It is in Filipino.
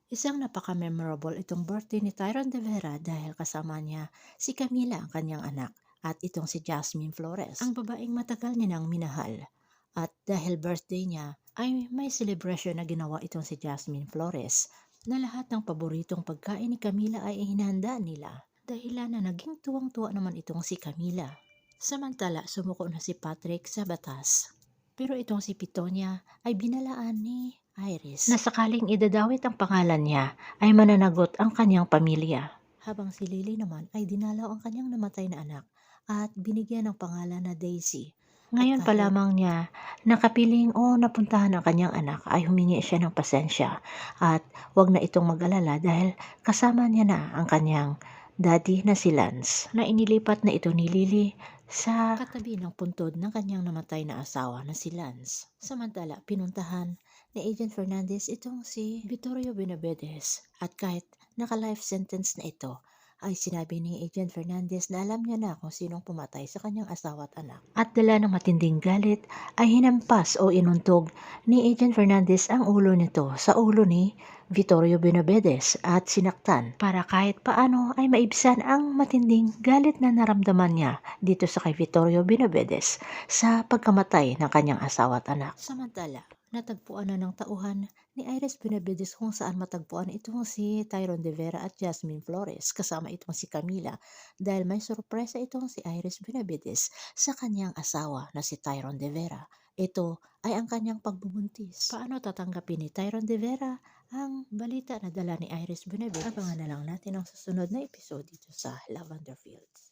Isang napaka-memorable itong birthday ni Tyron De Vera dahil kasama niya si Camila ang kanyang anak at itong si Jasmine Flores, ang babaeng matagal niya nang minahal. At dahil birthday niya ay may celebration na ginawa itong si Jasmine Flores na lahat ng paboritong pagkain ni Camila ay hinahanda nila. Dahilan na naging tuwang-tuwa naman itong si Camila. Samantala, sumuko na si Patrick sa batas. Pero itong si Pitonia ay binalaan ni Iris na sakaling idadawit ang pangalan niya ay mananagot ang kanyang pamilya. Habang si Lily naman ay dinalaw ang kanyang namatay na anak at binigyan ng pangalan na Daisy. Ngayon pa lamang niya nakapiling o napuntahan ang kanyang anak ay humingi siya ng pasensya at wag na itong mag-alala dahil kasama niya na ang kanyang daddy na si Lance na inilipat na ito ni Lily sa katabi ng puntod ng kanyang namatay na asawa na si Lance. Samantala, pinuntahan ni Agent Fernandez itong si Vittorio Benavides at kahit naka-life sentence na ito, ay sinabi ni Agent Fernandez na alam niya na kung sinong pumatay sa kanyang asawa at anak. At dala ng matinding galit ay hinampas o inuntog ni Agent Fernandez ang ulo nito sa ulo ni Vittorio Benavides at sinaktan para kahit paano ay maibsan ang matinding galit na naramdaman niya dito sa kay Vittorio Benavides sa pagkamatay ng kanyang asawa at anak. Samantala, natagpuan na ng tauhan ni Iris Benavides kung saan matagpuan itong si Tyron De Vera at Jasmine Flores kasama itong si Camila dahil may sorpresa itong si Iris Benavides sa kanyang asawa na si Tyron De Vera. Ito ay ang kanyang pagbubuntis. Paano tatanggapin ni Tyron De Vera ang balita na dala ni Iris Benavides? Abangan na lang natin ang susunod na episode dito sa Lavender Fields.